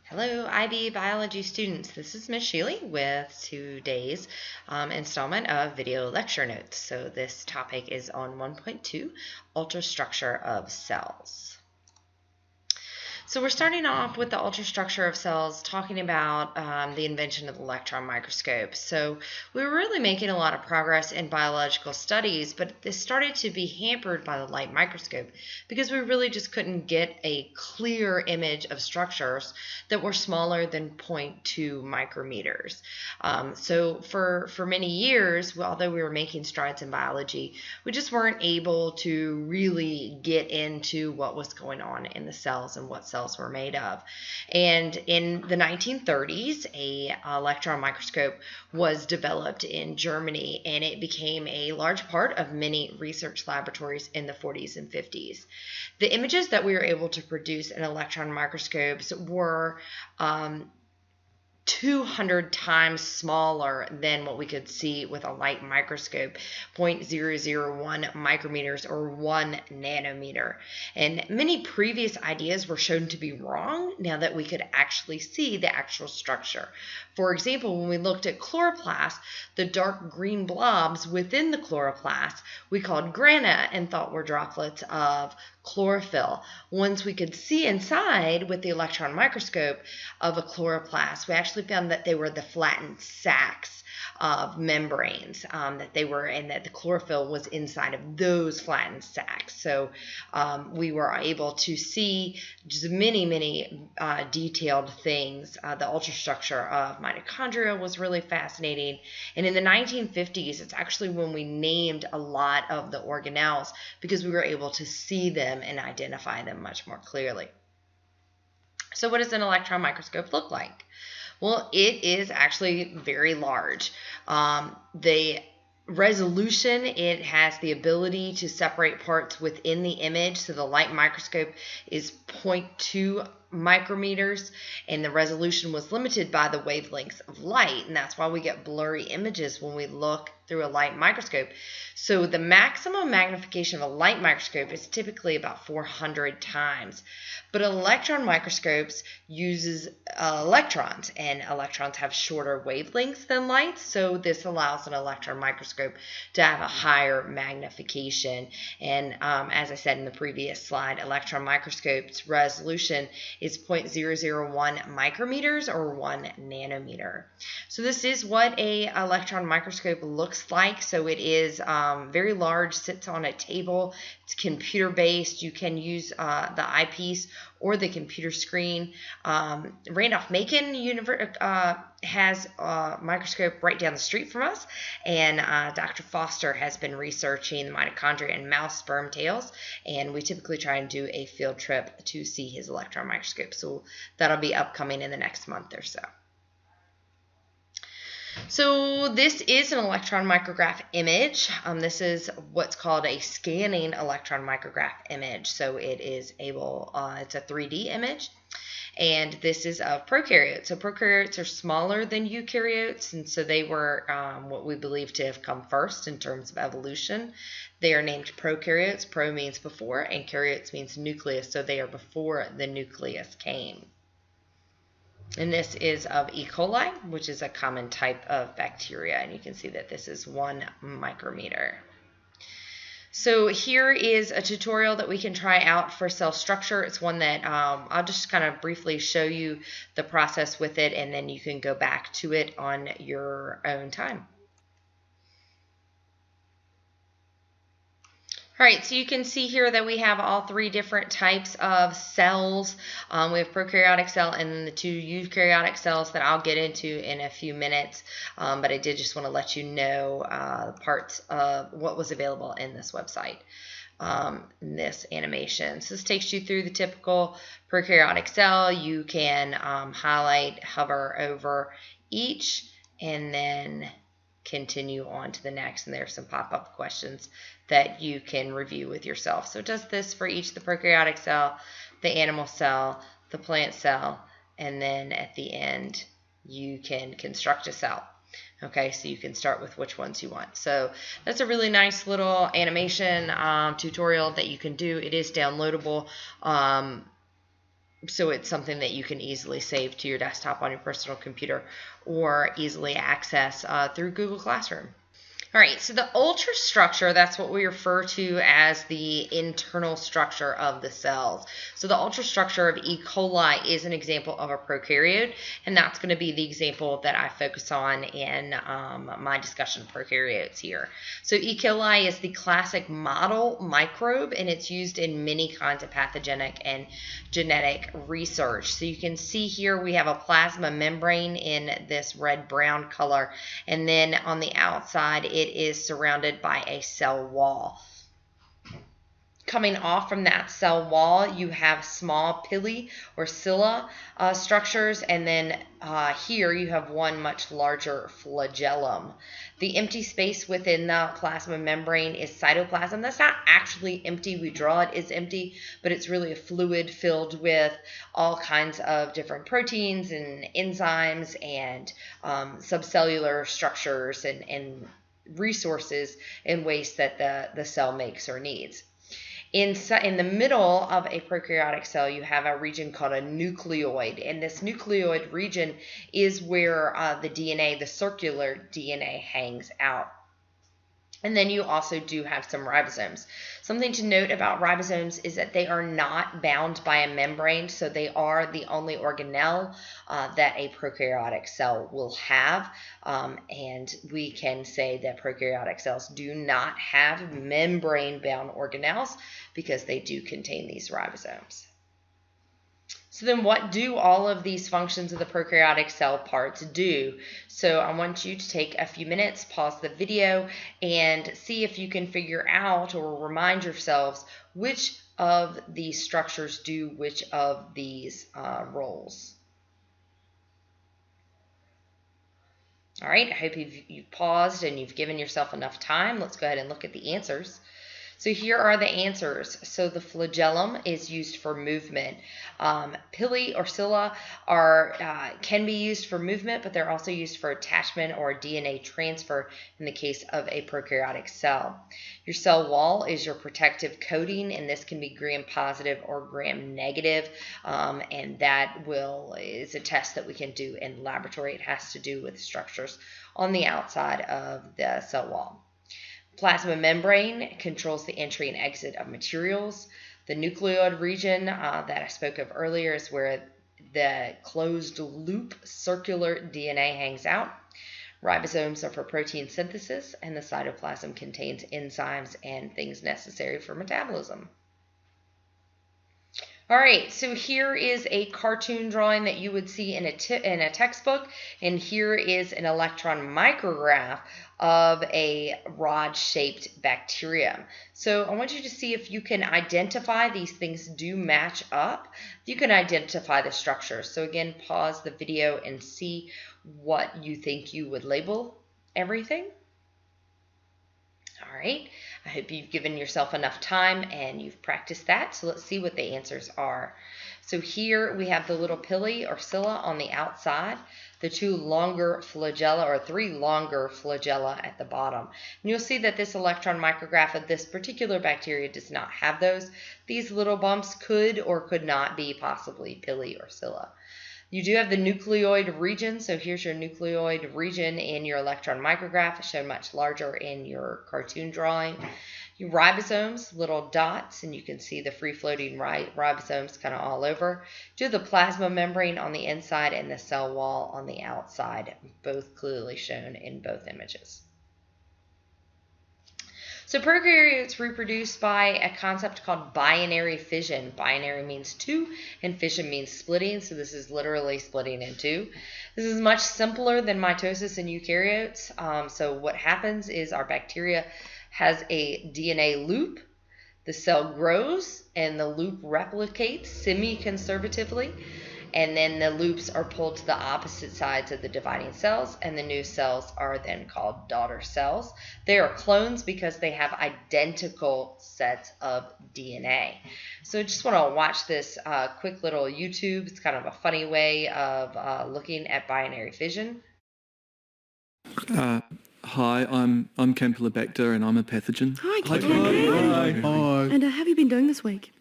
Hello, IB biology students. This is Ms. Shealy with today's installment of video lecture notes. So this topic is on 1.2, ultrastructure of cells. So we're starting off with the ultrastructure of cells, talking about the invention of the electron microscope. So we were really making a lot of progress in biological studies, but this started to be hampered by the light microscope because we really just couldn't get a clear image of structures that were smaller than 0.2 micrometers. So for many years, although we were making strides in biology, we just weren't able to really get into what was going on in the cells and what cells were made of. And in the 1930s, an electron microscope was developed in Germany, and it became a large part of many research laboratories in the 40s and 50s. The images that we were able to produce in electron microscopes were 200 times smaller than what we could see with a light microscope, 0.001 micrometers or 1 nanometer. And many previous ideas were shown to be wrong now that we could actually see the actual structure. For example, when we looked at chloroplasts, the dark green blobs within the chloroplast we called grana and thought were droplets of chlorophyll. Once we could see inside with the electron microscope of a chloroplast, we actually found that they were the flattened sacs of membranes that they were, and that the chlorophyll was inside of those flattened sacs. So we were able to see just many detailed things. The ultrastructure of mitochondria was really fascinating. And in the 1950s, it's actually when we named a lot of the organelles because we were able to see them and identify them much more clearly. So what does an electron microscope look like? Well, it is actually very large. The resolution, it has the ability to separate parts within the image. So the light microscope is 0.2 micrometers, and the resolution was limited by the wavelengths of light, and that's why we get blurry images when we look through a light microscope. So the maximum magnification of a light microscope is typically about 400 times. But electron microscopes uses electrons, and electrons have shorter wavelengths than light, so this allows an electron microscope to have a higher magnification. And as I said in the previous slide, electron microscope's resolution is 0.001 micrometers or 1 nanometer. So this is what a electron microscope looks like. So it is very large, sits on a table. It's computer based. You can use the eyepiece or the computer screen. Randolph-Macon has a microscope right down the street from us, and Dr. Foster has been researching the mitochondria in mouse sperm tails, and we typically try and do a field trip to see his electron microscope. So that'll be upcoming in the next month or so. So this is an electron micrograph image. This is what's called a scanning electron micrograph image. So it is able, it's a 3D image. And this is of prokaryotes. So prokaryotes are smaller than eukaryotes, and so they were what we believe to have come first in terms of evolution. They are named prokaryotes. Pro means before, and karyotes means nucleus, so they are before the nucleus came. And this is of E. coli, which is a common type of bacteria, and you can see that this is 1 micrometer. So here is a tutorial that we can try out for cell structure. It's one that I'll just kind of briefly show you the process with it, and then you can go back to it on your own time. All right, so you can see here that we have all 3 different types of cells. We have prokaryotic cell and then the 2 eukaryotic cells that I'll get into in a few minutes. But I did just want to let you know parts of what was available in this website, in this animation. So this takes you through the typical prokaryotic cell. You can highlight, hover over each, and then continue on to the next, and there's some pop-up questions that you can review with yourself. So it does this for each, the prokaryotic cell, the animal cell, the plant cell, and then at the end you can construct a cell. Okay, so you can start with which ones you want. So that's a really nice little animation tutorial that you can do. It is downloadable So it's something that you can easily save to your desktop on your personal computer or easily access through Google Classroom. All right, so the ultrastructure, that's what we refer to as the internal structure of the cells. So the ultrastructure of E. coli is an example of a prokaryote, and that's going to be the example that I focus on in my discussion of prokaryotes here. So E. coli is the classic model microbe, and it's used in many kinds of pathogenic and genetic research. So you can see here we have a plasma membrane in this red-brown color, and then on the outside it is surrounded by a cell wall. Coming off from that cell wall, you have small pili or cilia structures, and then here you have one much larger flagellum. The empty space within the plasma membrane is cytoplasm. That's not actually empty. We draw it as empty, but it's really a fluid filled with all kinds of different proteins and enzymes and subcellular structures and resources and waste that the cell makes or needs. In the middle of a prokaryotic cell, you have a region called a nucleoid, and this nucleoid region is where the DNA, the circular DNA, hangs out. And then you also do have some ribosomes. Something to note about ribosomes is that they are not bound by a membrane, so they are the only organelle that a prokaryotic cell will have. And we can say that prokaryotic cells do not have membrane-bound organelles because they do contain these ribosomes. So then what do all of these functions of the prokaryotic cell parts do? So I want you to take a few minutes, pause the video, and see if you can figure out or remind yourselves which of these structures do which of these roles. All right, I hope you've paused and you've given yourself enough time. Let's go ahead and look at the answers. So here are the answers. So the flagellum is used for movement. Pili or cilia can be used for movement, but they're also used for attachment or DNA transfer in the case of a prokaryotic cell. Your cell wall is your protective coating, and this can be gram-positive or gram-negative, and that is a test that we can do in laboratory. It has to do with structures on the outside of the cell wall. Plasma membrane controls the entry and exit of materials. The nucleoid region that I spoke of earlier is where the closed loop circular DNA hangs out. Ribosomes are for protein synthesis, and the cytoplasm contains enzymes and things necessary for metabolism. All right, so here is a cartoon drawing that you would see in a textbook, and here is an electron micrograph of a rod-shaped bacterium. So I want you to see if you can identify these things do match up. You can identify the structure. So again, pause the video and see what you think you would label everything. All right, I hope you've given yourself enough time and you've practiced that. So let's see what the answers are. So here we have the little pili or cilia on the outside, the two longer flagella or three longer flagella at the bottom. And you'll see that this electron micrograph of this particular bacteria does not have those. These little bumps could or could not be possibly pili or cilia. You do have the nucleoid region, so here's your nucleoid region in your electron micrograph, shown much larger in your cartoon drawing. Your ribosomes, little dots, and you can see the free-floating ribosomes kind of all over. You have the plasma membrane on the inside and the cell wall on the outside, both clearly shown in both images. So prokaryotes reproduce by a concept called binary fission. Binary means two, and fission means splitting, so this is literally splitting in two. This is much simpler than mitosis in eukaryotes. So what happens is our bacteria has a DNA loop. The cell grows, and the loop replicates semi-conservatively. And then the loops are pulled to the opposite sides of the dividing cells, and the new cells are then called daughter cells. They are clones because they have identical sets of DNA. So I just want to watch this quick little YouTube. It's kind of a funny way of looking at binary fission. Hi, I'm Campylobacter and I'm a pathogen. Hi, Campylobacter. Hi. And how have you been doing this week?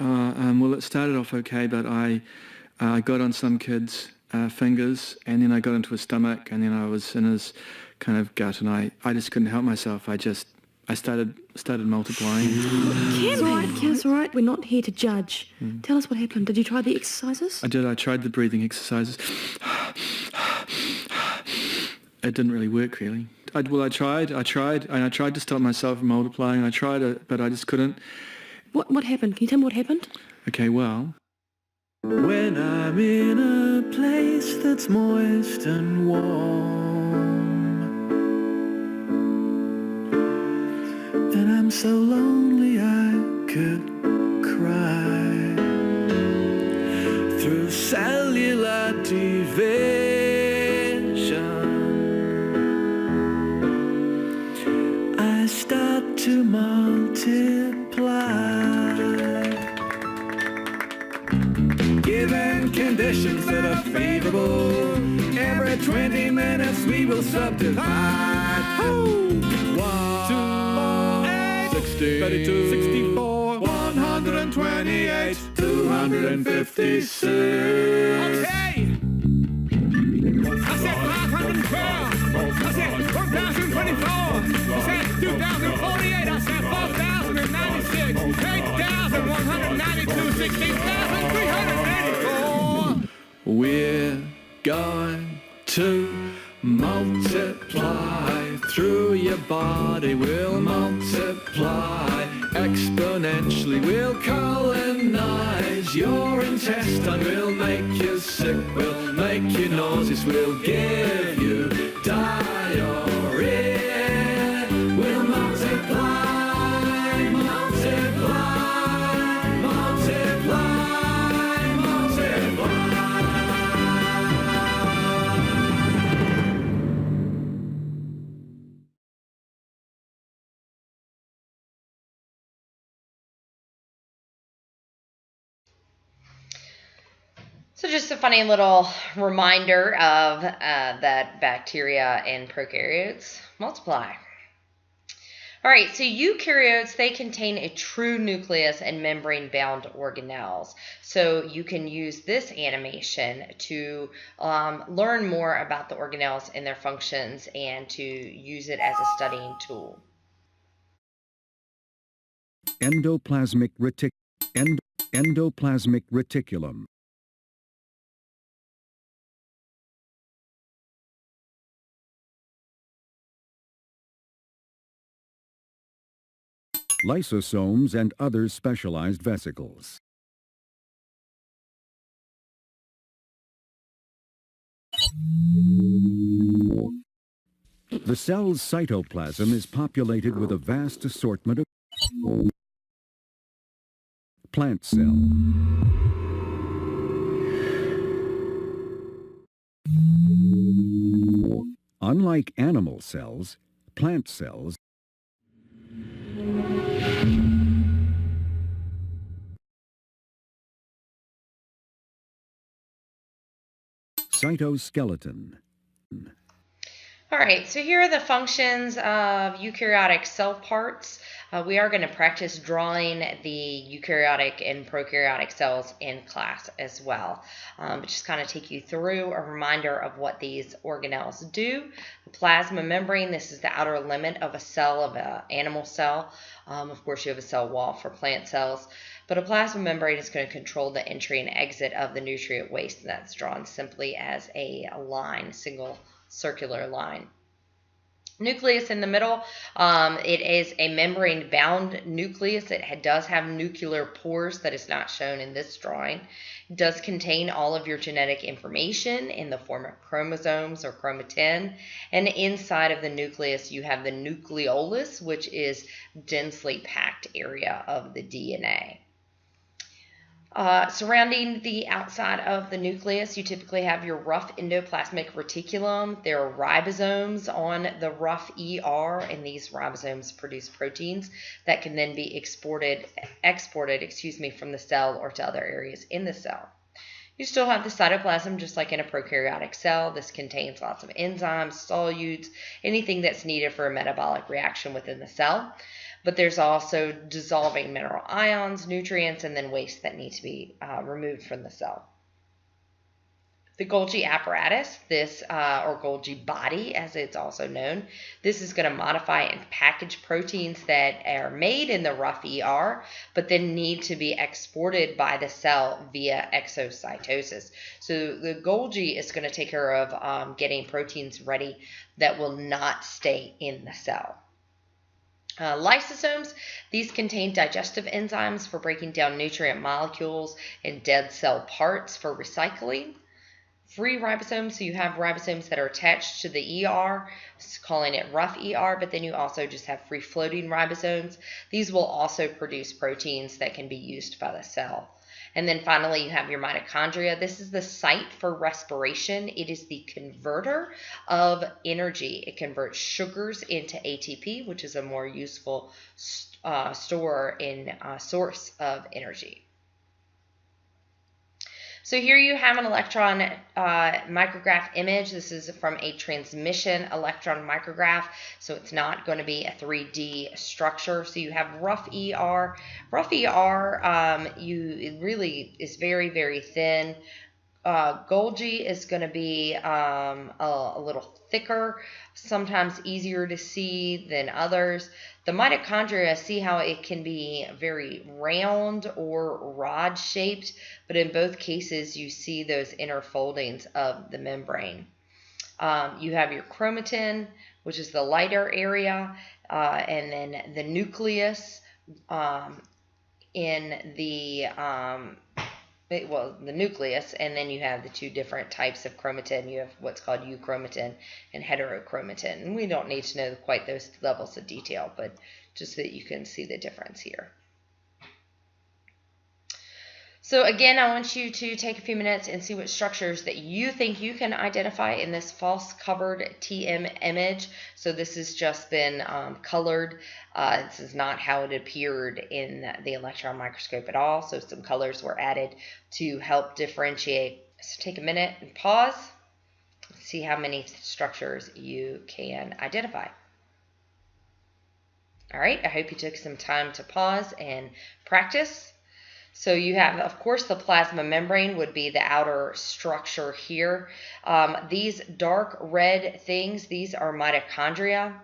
Well, it started off okay, but I got on some kid's fingers, and then I got into his stomach, and then I was in his kind of gut, and I just couldn't help myself. I started multiplying. It's all right, Kim, it's all right. We're not here to judge. Tell us what happened. Did you try the exercises? I did. I tried the breathing exercises. It didn't really work, really. I tried, and I tried to stop myself from multiplying. I tried it, but I just couldn't. What happened? Can you tell me what happened? Okay, well, when I'm in a place that's moist and warm, and I'm so lonely I could cry through cellular division. I start to multiply. Given conditions that are favorable, every 20 minutes we will subdivide. 1, 2, 16, 32, 64, 128, 256. Okay! I said 512. I said 1,024. I said 2,048. I said 4,096. 8,192. 16,384. We're going to multiply through your body. We'll multiply exponentially. We'll colonize your intestine. We'll make you sick. We'll make you nauseous. We'll give you diarrhea. We'll multiply, multiply, multiply, multiply. So just a funny little reminder of that bacteria and prokaryotes multiply. All right, so eukaryotes, they contain a true nucleus and membrane-bound organelles. So you can use this animation to learn more about the organelles and their functions and to use it as a studying tool. Endoplasmic reticulum. Lysosomes and other specialized vesicles. The cell's cytoplasm is populated with a vast assortment of plant cell. Unlike animal cells, plant cells cytoskeleton. All right, so here are the functions of eukaryotic cell parts. We are going to practice drawing the eukaryotic and prokaryotic cells in class as well. Just kind of take you through a reminder of what these organelles do. The plasma membrane, this is the outer limit of a cell, of an animal cell. Of course, you have a cell wall for plant cells. But a plasma membrane is going to control the entry and exit of the nutrient waste, and that's drawn simply as a line, single circular line. Nucleus in the middle, it is a membrane-bound nucleus. It does have nuclear pores that is not shown in this drawing. It does contain all of your genetic information in the form of chromosomes or chromatin. And inside of the nucleus, you have the nucleolus, which is densely packed area of the DNA. Surrounding the outside of the nucleus, you typically have your rough endoplasmic reticulum. There are ribosomes on the rough ER, and these ribosomes produce proteins that can then be exported from the cell or to other areas in the cell. You still have the cytoplasm just like in a prokaryotic cell. This contains lots of enzymes, solutes, anything that's needed for a metabolic reaction within the cell. but there's also dissolving mineral ions, nutrients, and then waste that need to be removed from the cell. The Golgi apparatus, or Golgi body as it's also known, this is going to modify and package proteins that are made in the rough ER, but then need to be exported by the cell via exocytosis. So the Golgi is going to take care of getting proteins ready that will not stay in the cell. Lysosomes, these contain digestive enzymes for breaking down nutrient molecules and dead cell parts for recycling. Free ribosomes, so you have ribosomes that are attached to the ER, calling it rough ER, but then you also just have free-floating ribosomes. These will also produce proteins that can be used by the cell. And then finally, you have your mitochondria. This is the site for respiration. It is the converter of energy. It converts sugars into ATP, which is a more useful source of energy. So here you have an electron micrograph image. This is from a transmission electron micrograph, so it's not going to be a 3D structure. So you have rough ER. Rough ER, it really is very, very thin. Golgi is going to be a little thicker, sometimes easier to see than others. The mitochondria, see how it can be very round or rod-shaped, but in both cases you see those inner foldings of the membrane. You have your chromatin, which is the lighter area, and then the nucleus in the the nucleus, and then you have the two different types of chromatin. You have what's called euchromatin and heterochromatin. And we don't need to know quite those levels of detail, but just so that you can see the difference here. So again, I want you to take a few minutes and see what structures that you think you can identify in this false covered TM image. So this has just been colored. This is not how it appeared in the electron microscope at all. So some colors were added to help differentiate. So take a minute and pause. See how many structures you can identify. All right, I hope you took some time to pause and practice. So you have, of course, the plasma membrane would be the outer structure here. These dark red things, these are mitochondria.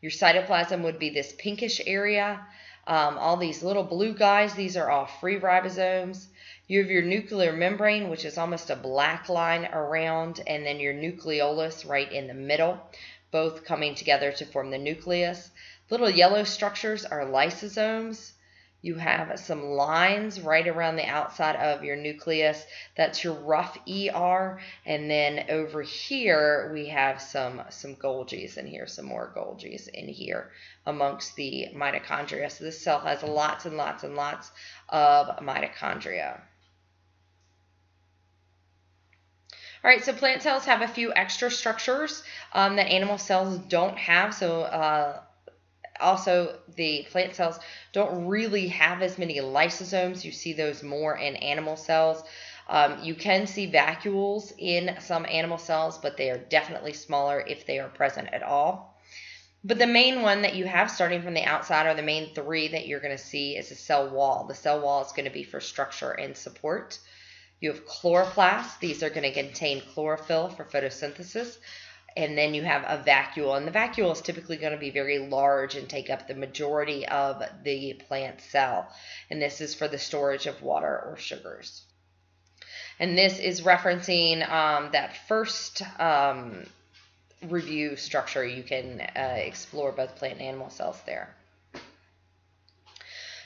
Your cytoplasm would be this pinkish area. All these little blue guys, these are all free ribosomes. You have your nuclear membrane, which is almost a black line around, and then your nucleolus right in the middle, both coming together to form the nucleus. Little yellow structures are lysosomes. You have some lines right around the outside of your nucleus. That's your rough ER. And then over here, we have some Golgis in here, some more Golgis in here amongst the mitochondria. So this cell has lots and lots and lots of mitochondria. All right, so plant cells have a few extra structures that animal cells don't have. So also, the plant cells don't really have as many lysosomes. You see those more in animal cells. You can see vacuoles in some animal cells, but they are definitely smaller if they are present at all. But the main one that you have starting from the outside, or the main three that you're going to see, is a cell wall. The cell wall is going to be for structure and support. You have chloroplasts. These are going to contain chlorophyll for photosynthesis. And then you have a vacuole, and the vacuole is typically going to be very large and take up the majority of the plant cell. And this is for the storage of water or sugars. And this is referencing that first review structure. You can explore both plant and animal cells there.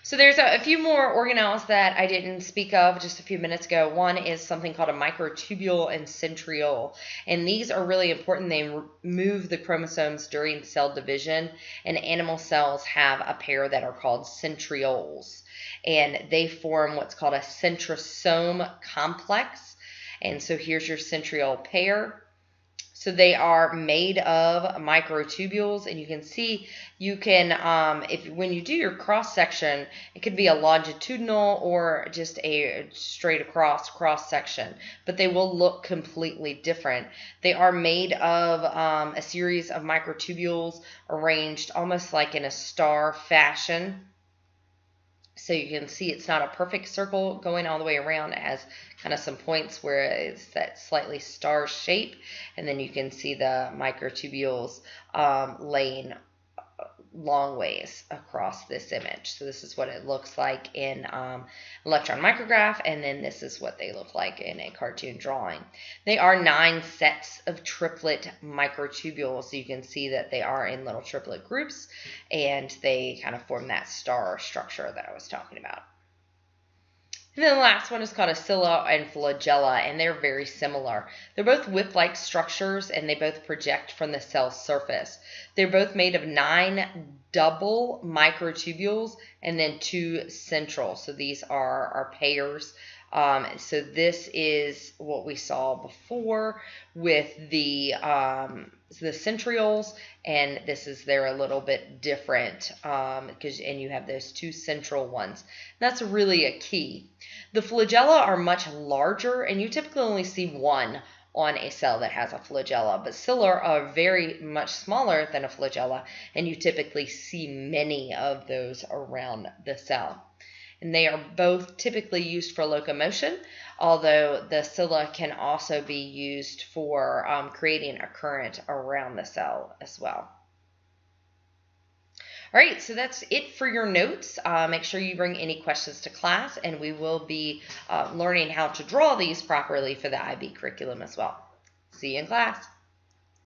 So there's a few more organelles that I didn't speak of just a few minutes ago. One is something called a microtubule and centriole. And these are really important. They move the chromosomes during cell division. And animal cells have a pair that are called centrioles. And they form what's called a centrosome complex. And so here's your centriole pair. So they are made of microtubules, and you can see you can, when you do your cross section, it could be a longitudinal or just a straight across cross section, but they will look completely different. They are made of a series of microtubules arranged almost like in a star fashion. So you can see it's not a perfect circle going all the way around. It has kind of some points where it's that slightly star shape. And then you can see the microtubules laying long ways across this image. So this is what it looks like in Electron Micrograph, and then this is what they look like in a cartoon drawing. They are 9 sets of triplet microtubules, so you can see that they are in little triplet groups, and they kind of form that star structure that I was talking about. And then the last one is called a cilia and flagella, and they're very similar. They're both whip-like structures, and they both project from the cell surface. They're both made of 9 double microtubules and then 2 central. So these are pairs. So this is what we saw before with the centrioles, and they're a little bit different and you have those 2 central ones. That's really a key. The flagella are much larger, and you typically only see one on a cell that has a flagella, but cilia are very much smaller than a flagella, and you typically see many of those around the cell. And they are both typically used for locomotion, although the cilia can also be used for creating a current around the cell as well. All right, so that's it for your notes. Make sure you bring any questions to class, and we will be learning how to draw these properly for the IB curriculum as well. See you in class.